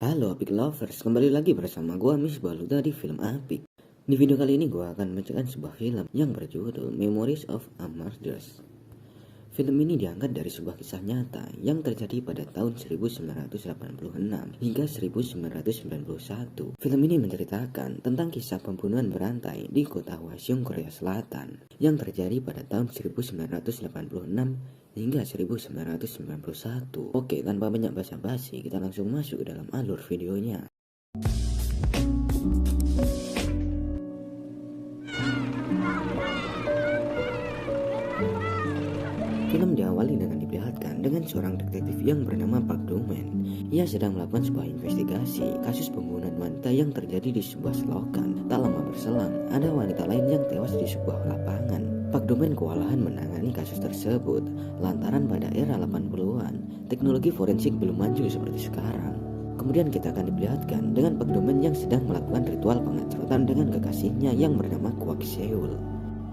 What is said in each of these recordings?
Halo Epic Lovers, kembali lagi bersama gua Misbah Luda di film Apik. Di video kali ini gua akan membacakan sebuah film yang berjudul Memories of a Murderess. Film ini diangkat dari sebuah kisah nyata yang terjadi pada tahun 1986 hingga 1991. Film ini menceritakan tentang kisah pembunuhan berantai di kota Hwaseong, Korea Selatan yang terjadi pada tahun 1986 hingga 1991. Oke, tanpa banyak basa-basi, kita langsung masuk ke dalam alur videonya. Film diawali dengan diperlihatkan dengan seorang detektif yang bernama Park Do-man. Ia sedang melakukan sebuah investigasi kasus pembunuhan wanita yang terjadi di sebuah selokan. Tak lama berselang, ada wanita lain yang tewas di sebuah lapangan. Park Do-man kewalahan menangani kasus tersebut lantaran pada era 80-an, teknologi forensik belum maju seperti sekarang. Kemudian kita akan diperlihatkan dengan Park Do-man yang sedang melakukan ritual pengacauan dengan kekasihnya yang bernama Kwak Seul.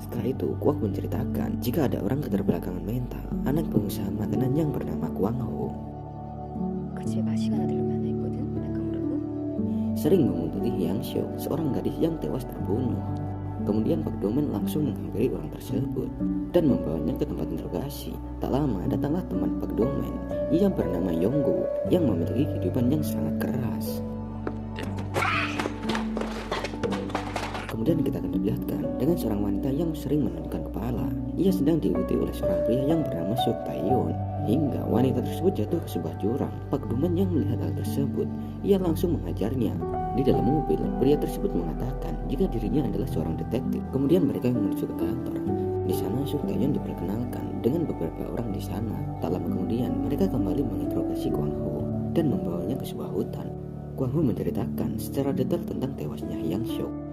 Setelah itu, Kwak menceritakan jika ada orang keterbelakangan mental, anak pengusaha makanan yang bernama Kwang Ho, sering membuntuti Hyang Seok, seorang gadis yang tewas terbunuh. Kemudian Park Do-man langsung menghampiri orang tersebut dan membawanya ke tempat interogasi. Tak lama datanglah teman Park Do-man, ia bernama Yonggo, yang memiliki kehidupan yang sangat keras. Kemudian kita akan diperlihatkan dengan seorang wanita yang sering menundukkan kepala. Ia sedang diikuti oleh seorang pria yang bernama Suk Tae-yeon. Hingga wanita tersebut jatuh ke sebuah jurang. Park Do-man yang melihat hal tersebut, ia langsung menghajarnya. Di dalam mobil, pria tersebut mengatakan jika dirinya adalah seorang detektif. Kemudian mereka menuju ke kantor. Di sana Suk Tae-yeon diperkenalkan dengan beberapa orang di sana. Tak lama kemudian mereka kembali menginterogasi Kwang Ho dan membawanya ke sebuah hutan. Kwang Ho menceritakan secara detail tentang tewasnya Hyang Seok.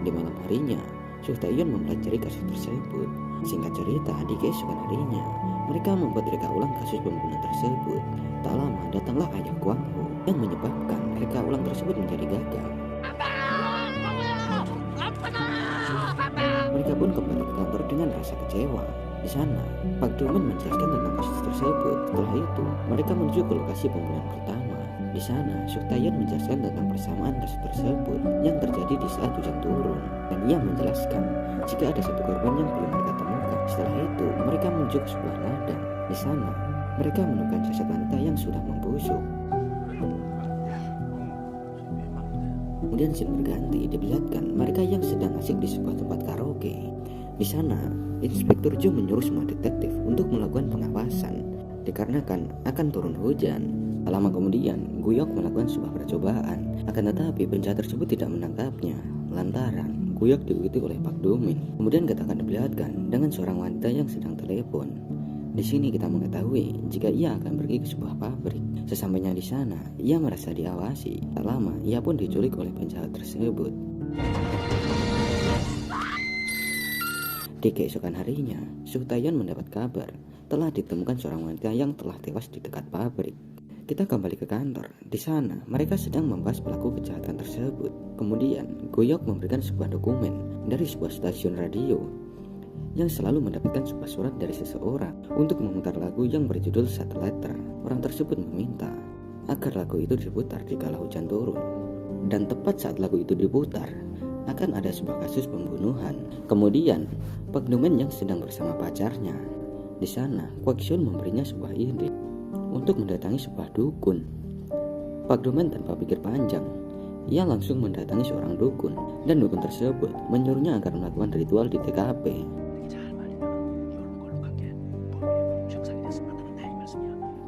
Di malam harinya, Suk Tae-yeon mempelajari kasus tersebut. Singkat cerita, di keesokan harinya, mereka membuat reka ulang kasus pembunuhan tersebut. Tak lama datanglah ayah Kwang Ho yang menyebabkan reka ulang tersebut menjadi gagal. Mereka pun kembali ke kantor dengan rasa kecewa. Di sana, Park Do-man menjelaskan tentang kasus tersebut. Setelah itu, mereka menuju ke lokasi pembunuhan pertama. Di sana, Suk Tae-yeon menjelaskan tentang persamaan kasus tersebut yang terjadi di saat hujan turun. Dan ia menjelaskan jika ada satu korban yang belum mereka temukan. Setelah itu, mereka menuju ke sebuah ladang. Di sana, mereka menemukan jasad wanita yang sudah membusuk. Kemudian scene berganti, diperlihatkan mereka yang sedang asik di sebuah tempat karaoke. Di sana, Inspektur Jo menyuruh semua detektif untuk melakukan pengawasan dikarenakan akan turun hujan. Tak lama kemudian, Guyok melakukan sebuah percobaan, akan tetapi penjahat tersebut tidak menangkapnya lantaran Guyok diikuti oleh Park Do-man. Kemudian kita akan diperlihatkan dengan seorang wanita yang sedang telepon. Di sini kita mengetahui jika ia akan pergi ke sebuah pabrik. Sesampainya di sana, ia merasa diawasi. Tak lama, ia pun diculik oleh penjahat tersebut. Di keesokan harinya, Suk Tae-yeon mendapat kabar telah ditemukan seorang wanita yang telah tewas di dekat pabrik. Kita kembali ke kantor. Di sana, mereka sedang membahas pelaku kejahatan tersebut. Kemudian, Guyok memberikan sebuah dokumen dari sebuah stasiun radio yang selalu mendapatkan sebuah surat dari seseorang untuk memutar lagu yang berjudul Satellite Letter. Orang tersebut meminta agar lagu itu diputar jika hujan turun. Dan tepat saat lagu itu diputar, akan ada sebuah kasus pembunuhan. Kemudian, Park Do-man yang sedang bersama pacarnya. Di sana, Kwak Seul memberinya sebuah ide untuk mendatangi sebuah dukun. Park Do-man tanpa pikir panjang, ia langsung mendatangi seorang dukun, dan dukun tersebut menyuruhnya agar melakukan ritual di TKP.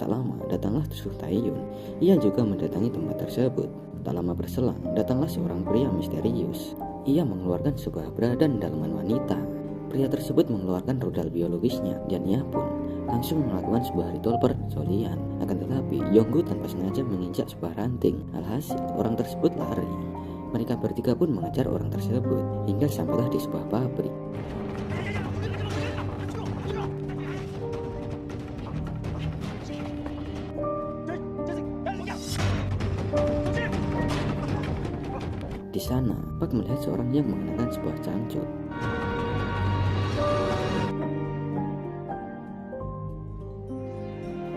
Tak lama datanglah Suk Tae-yeon. Ia juga mendatangi tempat tersebut. Tak lama berselang datanglah seorang pria misterius. Ia mengeluarkan sebuah bra dan dalaman wanita. Pria tersebut mengeluarkan rudal biologisnya dan ia pun langsung melakukan sebuah ritual perjualian. Akan tetapi, Yonggo tanpa sengaja menginjak sebuah ranting. Alhasil, orang tersebut lari. Mereka bertiga pun mengejar orang tersebut hingga sampailah di sebuah pabrik. Di sana, Pak melihat seorang yang mengenakan sebuah cangcut.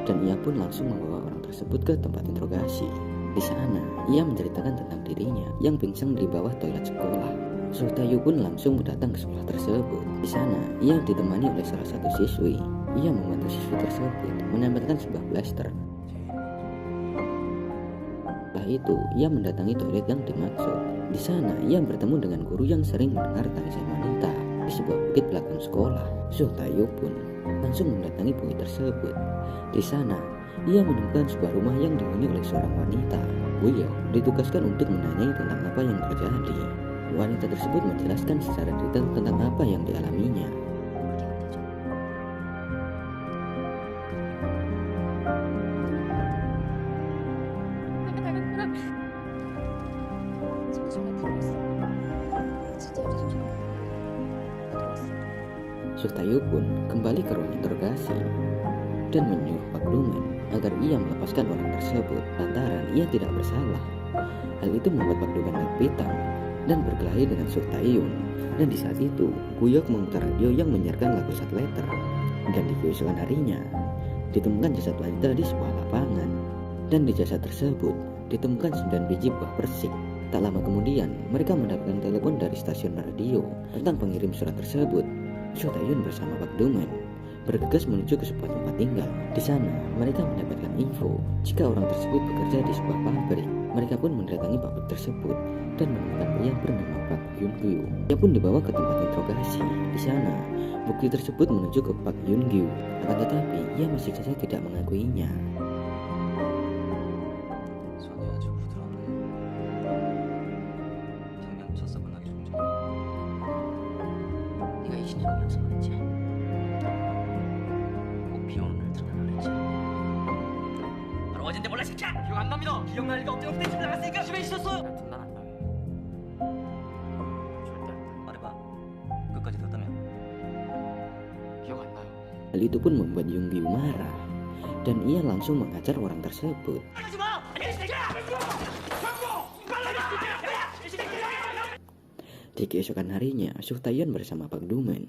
Dan ia pun langsung membawa orang tersebut ke tempat interogasi. Di sana, ia menceritakan tentang dirinya yang pingsan di bawah toilet sekolah. Su Taeyu pun langsung datang ke sekolah tersebut. Di sana, ia ditemani oleh salah satu siswi. Ia membantu siswi tersebut menempelkan sebuah blaster. Setelah itu, ia mendatangi toilet yang dimaksud. Di sana, ia bertemu dengan guru yang sering mendengar tangisan wanita di sebuah bukit belakang sekolah. Su Taeyu pun langsung mendatangi bukit tersebut. Di sana, ia menemukan sebuah rumah yang dihuni oleh seorang wanita. Guyo ditugaskan untuk menanyai tentang apa yang terjadi. Wanita tersebut menjelaskan secara detail tentang apa yang dialaminya. Su Taeyu pun kembali ke ruang interogasi dan menyuruh Pak Duman agar ia melepaskan orang tersebut lantaran ia tidak bersalah. Hal itu membuat Pak Duman naik pitam dan berkelahi dengan Su Taeyu. Dan di saat itu, Guyok memutar radio yang menyiarkan lagu Sad Letter. Dan di keesokan harinya, ditemukan jasad wanita di sebuah lapangan. Dan di jasad tersebut, ditemukan 9 biji buah persik. Tak lama kemudian, mereka mendapatkan telepon dari stasiun radio tentang pengirim surat tersebut. Su Taeyu bersama Pak Duman bergegas menuju ke sebuah tempat tinggal. Di sana, mereka mendapatkan info jika orang tersebut bekerja di sebuah pabrik. Mereka pun mendatangi pabrik tersebut dan menemukan pria bernama Pak Yun-gyu. Ia pun dibawa ke tempat interogasi. Di sana, bukti tersebut menunjuk ke Pak Yun-gyu. Akan tetapi, ia masih saja tidak mengakuinya. 어젠데 몰라 새끼야! 기억 안 납니다. 기억날 리가 없죠. 그때 집에 나갔으니까 집에 있었어요. 같은 날 안 나요. 절대 안 나요. 말해봐. 끝까지 들었다며. 기억 안 나요. Hal itu pun membuat Yun-gyu marah dan ia langsung mengajar orang tersebut. 하지 마! 이 새끼야! Di keesokan harinya, Su Taeyu bersama Pak Duman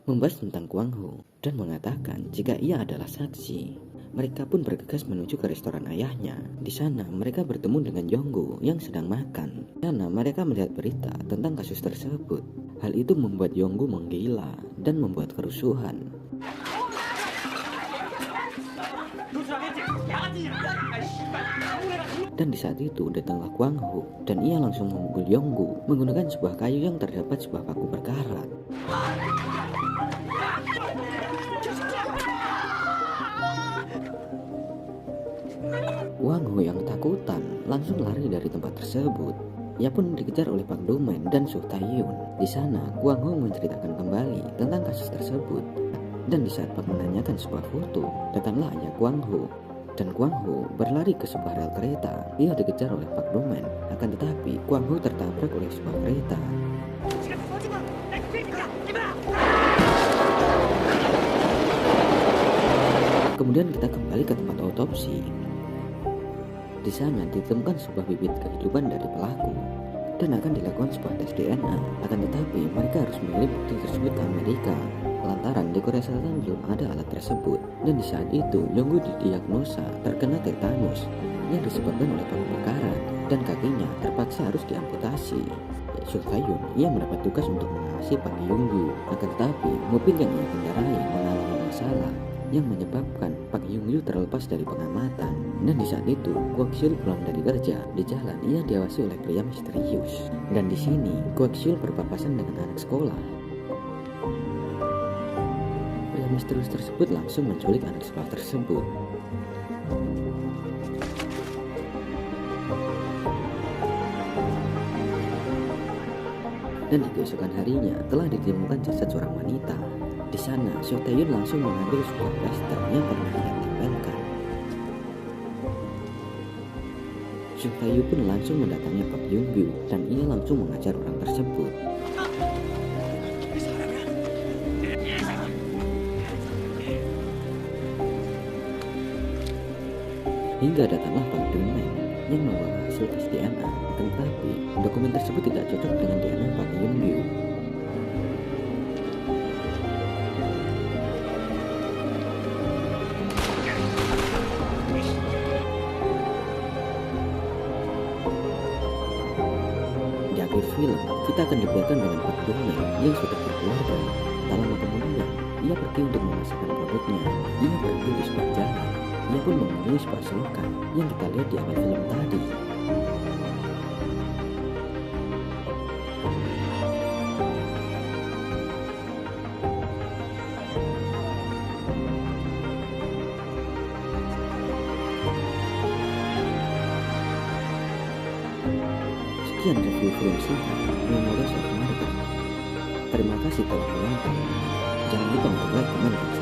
membahas tentang Kwang Ho dan mengatakan jika ia adalah saksi. Mereka pun bergegas menuju ke restoran ayahnya. Di sana, mereka bertemu dengan Yonggu yang sedang makan. Di sana, mereka melihat berita tentang kasus tersebut. Hal itu membuat Yonggu menggila dan membuat kerusuhan. Dan di saat itu datanglah Kwang Ho dan ia langsung memukul Yonggu menggunakan sebuah kayu yang terdapat sebuah paku berkarat. Kwang Ho yang takutan langsung lari dari tempat tersebut. Ia pun dikejar oleh Pak Duman dan Su Taeyu. Di sana, Kwang Ho menceritakan kembali tentang kasus tersebut. Dan di saat Pak menanyakan sebuah foto, datanglah ayah Kwang Ho. Dan Kwang Ho berlari ke sebuah rel kereta. Ia dikejar oleh Pak Duman. Akan tetapi, Kwang Ho tertabrak oleh sebuah kereta. Kemudian kita kembali ke tempat otopsi. Di sana ditemukan sebuah bibit kehidupan dari pelaku dan akan dilakukan sebuah tes DNA. Akan tetapi mereka harus mengirim bukti tersebut ke Amerika lantaran di Korea Selatan belum ada alat tersebut. Dan di saat itu Yonggu didiagnosa terkena tetanus yang disebabkan oleh paku berkarat dan kakinya terpaksa harus diamputasi. Su Taeyu ia mendapat tugas untuk mengawasi Pak Yonggu. Akan tetapi mobil yang ia kendarai mengalami masalah yang menyebabkan Pak Yonggu terlepas dari pengamatan. Dan di saat itu Kwak Syul pulang dari kerja. Di jalan ia diawasi oleh pria misterius. Dan di sini Kwak Syul berpapasan dengan anak sekolah. Pria misterius tersebut langsung menculik anak sekolah tersebut. Dan di keesokan harinya telah ditemukan jasad seorang wanita. Di sana, Su Taeyu langsung mengambil sebuah plaster yang pernah ia tempelkan. Su Taeyu pun langsung mendatangi Pak Yun-gyu dan ia langsung mengajar orang tersebut. Hingga datanglah Pak Duman. yang membawa hasil tes DNA. Tetapi dokumen tersebut tidak cocok dengan DNA Pak Yun-gyu. Di akhir film, kita akan dibiarkan dengan Pak Dong-meng yang sudah berkeluarga. Tak lama kemudian, ia pergi untuk memasarkan produknya. Ia berhenti di sebuah jalan. Ia pun mengunjungi sebuah selokan yang kita lihat di awal film tadi. Sekian review film singkat Memories of Murder. Terima kasih telah menonton. Jangan lupa untuk like, comment, dan